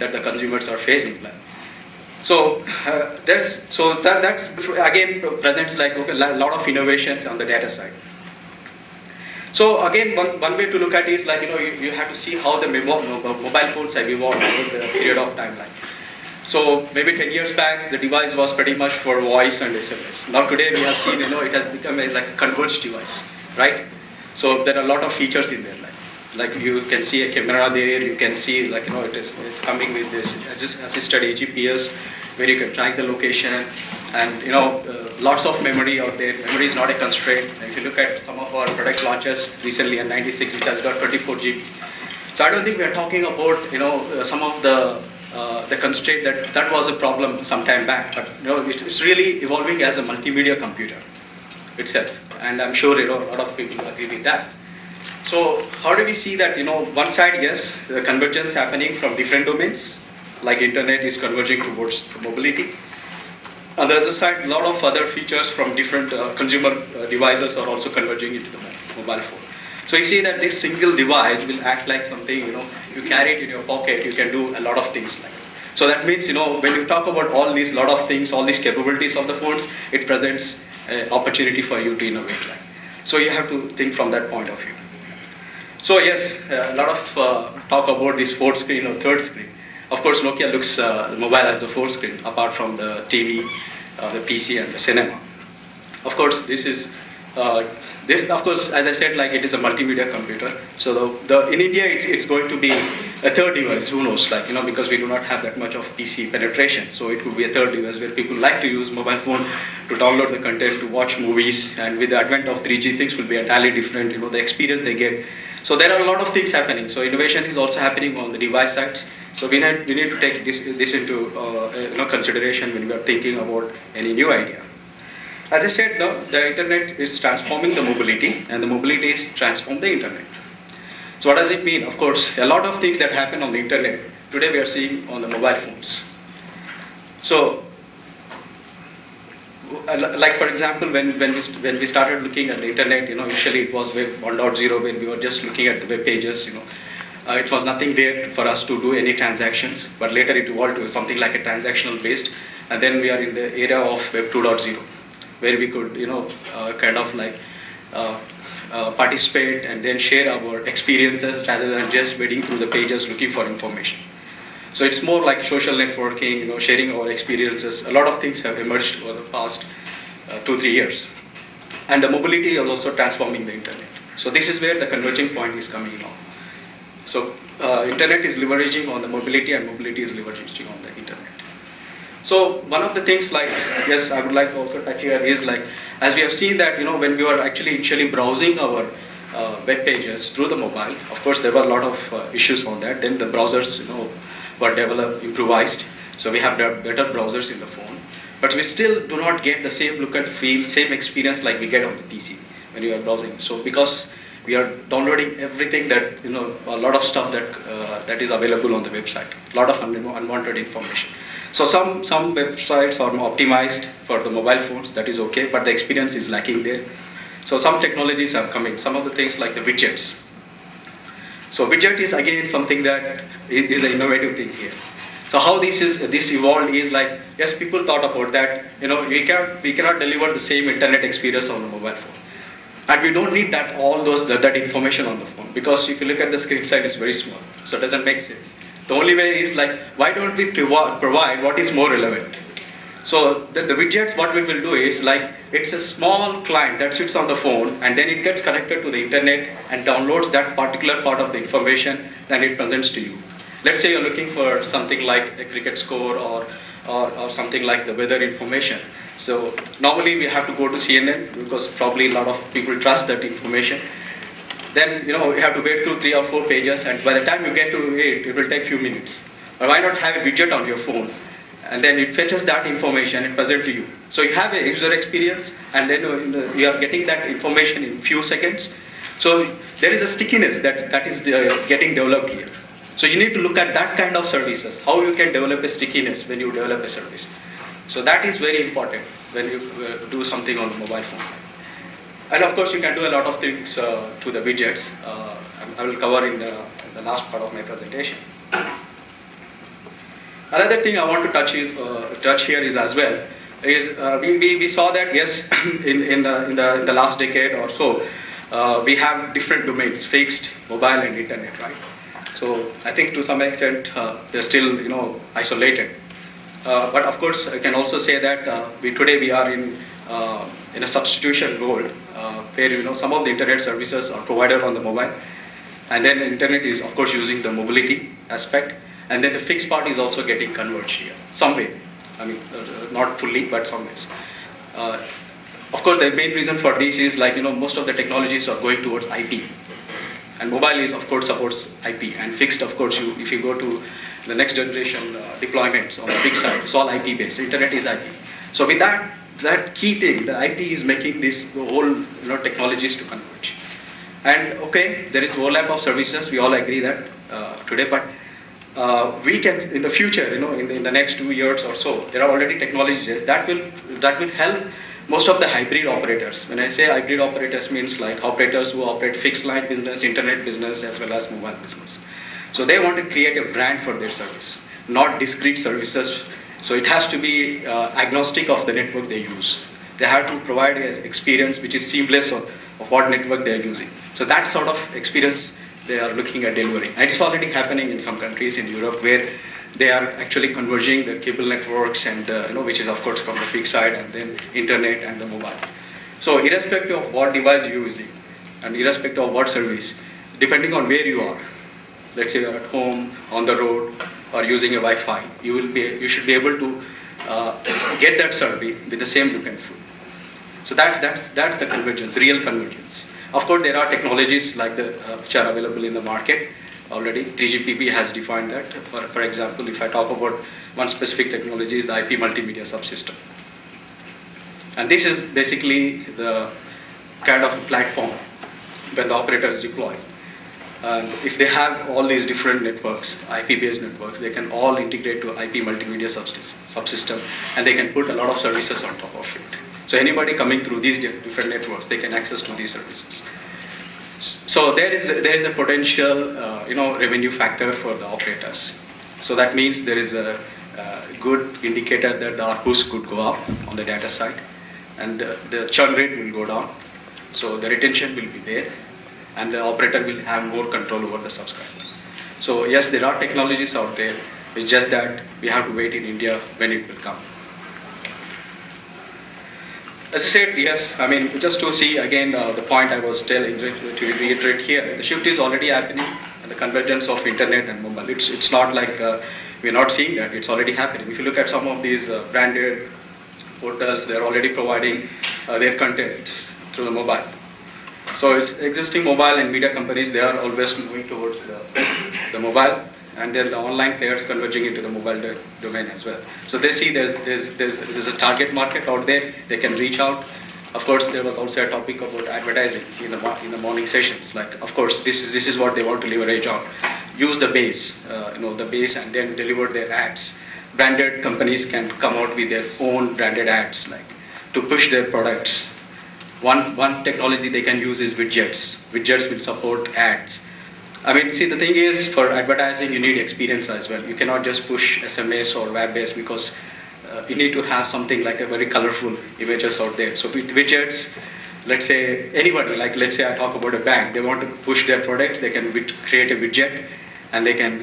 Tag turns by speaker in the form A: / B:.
A: that the consumers are facing. So that's again presents like a lot of innovations on the data side. So again, one way to look at it is like, you have to see how the mobile phones have evolved over the period of time. So maybe 10 years back, the device was pretty much for voice and SMS. Now today we have seen, it has become like a converged device, right? So there are a lot of features in there, like you can see a camera there, you can see like, it's coming with this assisted AGPS, where you can track the location, and lots of memory out there. Memory is not a constraint. If you look at some of our product launches recently, N96, which has got 24 GB. So I don't think we are talking about some of the constraint that was a problem some time back, but it's really evolving as a multimedia computer itself, and I'm sure a lot of people agree with that. So how do we see that? One side, yes, the convergence happening from different domains, like internet is converging towards mobility. On the other side, a lot of other features from different consumer devices are also converging into the mobile phone. So you see that this single device will act like something, you carry it in your pocket, you can do a lot of things like that. So that means, when you talk about all these lot of things, all these capabilities of the phones, it presents an opportunity for you to innovate. So you have to think from that point of view. So yes, a lot of talk about this fourth screen or third screen. Of course, Nokia looks mobile as the fourth screen, apart from the TV, the PC, and the cinema. Of course, this of course, as I said, like it is a multimedia computer. So in India, it's going to be a third device. Who knows? Because we do not have that much of PC penetration. So it could be a third device where people like to use mobile phone to download the content, to watch movies. And with the advent of 3G, things will be entirely different. The experience they get. So there are a lot of things happening. So innovation is also happening on the device side. So we need to take this into consideration when we are thinking about any new idea. As I said, the internet is transforming the mobility, and the mobility is transforming the internet. So what does it mean? Of course, a lot of things that happen on the internet today we are seeing on the mobile phones. So, like for example, when we started looking at the internet, initially it was Web 1.0, when we were just looking at the web pages. It was nothing there for us to do any transactions, but later it evolved to something like a transactional based, and then we are in the era of Web 2.0, where we could, kind of like participate and then share our experiences rather than just wading through the pages looking for information. So it's more like social networking, sharing our experiences. A lot of things have emerged over the past 2-3 years, and the mobility is also transforming the internet. So this is where the converging point is coming along. So internet is leveraging on the mobility, and mobility is leveraging on the internet. So one of the things, like, yes, I would like to also touch here is like, as we have seen that, when we were actually initially browsing our web pages through the mobile, of course there were a lot of issues on that. Then the browsers, were developed, improvised. So we have better browsers in the phone, but we still do not get the same look and feel, same experience like we get on the PC when you are browsing. So because we are downloading everything that, a lot of stuff that is available on the website, a lot of unwanted information. So some websites are optimized for the mobile phones, that is okay, but the experience is lacking there. So some technologies are coming, some of the things like the widgets. So widget is again something that is an innovative thing here. So how this evolved is like, yes, people thought about that, we cannot deliver the same internet experience on the mobile phone. And we don't need that information on the phone, because if you look at the screen size, it's very small. So it doesn't make sense. The only way is like, why don't we provide what is more relevant? So the widgets, what we will do is like, it's a small client that sits on the phone, and then it gets connected to the internet and downloads that particular part of the information, then it presents to you. Let's say you're looking for something like a cricket score or something like the weather information. So normally we have to go to CNN, because probably a lot of people trust that information. Then you have to wait through 3 or 4 pages, and by the time you get to it will take few minutes. But why not have a widget on your phone, and then it fetches that information and presents to you. So you have a user experience, and then you are getting that information in few seconds. So there is a stickiness that is getting developed here. So you need to look at that kind of services, how you can develop a stickiness when you develop a service. So that is very important when you do something on the mobile phone. And of course you can do a lot of things to the widgets. I will cover in the last part of my presentation. Another thing I want to touch here is as well is we saw that yes in the last decade or so we have different domains, fixed, mobile, and internet, right? So I think to some extent they're still isolated. But of course I can also say that today we are in a substitution world where some of the internet services are provided on the mobile, and then the internet is of course using the mobility aspect, and then the fixed part is also getting converged here some way. I mean not fully, but some ways. Of course the main reason for this is most of the technologies are going towards IP, and mobile is of course supports IP, and fixed of course if you go to the next generation deployments on the fixed side, it's all IP based. Internet is IP. So with that key thing, the IP is making the whole technologies to converge. And okay, there is overlap of services. We all agree that today, but we can in the future, in the next 2 years or so, there are already technologies that will help most of the hybrid operators. When I say hybrid operators, means like operators who operate fixed line business, internet business, as well as mobile business. So they want to create a brand for their service, not discrete services. So it has to be agnostic of the network they use. They have to provide an experience which is seamless of what network they are using. So that sort of experience they are looking at delivering. And it's already happening in some countries in Europe where they are actually converging the cable networks and which is of course from the fixed side, and then internet and the mobile. So irrespective of what device you're using and irrespective of what service, depending on where you are, let's say you're at home, on the road, or using a Wi-Fi, you should be able to get that service with the same look and feel. So that's the convergence, real convergence. Of course, there are technologies like which are available in the market already. 3GPP has defined that. For example, if I talk about one specific technology, is the IP multimedia subsystem, and this is basically the kind of platform when the operators deploy. If they have all these different networks, IP-based networks, they can all integrate to IP multimedia subsystem, and they can put a lot of services on top of it. So anybody coming through these different networks, they can access to these services. So there is a potential, revenue factor for the operators. So that means there is a good indicator that the ARPUs could go up on the data side, and the churn rate will go down. So the retention will be there, and the operator will have more control over the subscriber. So yes, there are technologies out there. It's just that we have to wait in India when it will come. As I said, yes, I mean, just to see again the point I was telling, to reiterate here, the shift is already happening, and the convergence of internet and mobile. It's not like we're not seeing that, it's already happening. If you look at some of these branded portals, they're already providing their content through the mobile. So it's existing mobile and media companies, they are always moving towards the mobile, and then the online players converging into the mobile domain as well. So they see there's a target market out there, they can reach out. Of course, there was also a topic about advertising in the morning sessions. Like, of course, this is what they want to leverage on. Use the base, the base, and then deliver their ads. Branded companies can come out with their own branded ads, like to push their products. One technology they can use is widgets. Widgets will support ads. I mean, see, the thing is, for advertising, you need experience as well. You cannot just push SMS or web-based, because you need to have something like a very colorful images out there. So with widgets, let's say anybody, like let's say I talk about a bank, they want to push their products, they can create a widget, and they can,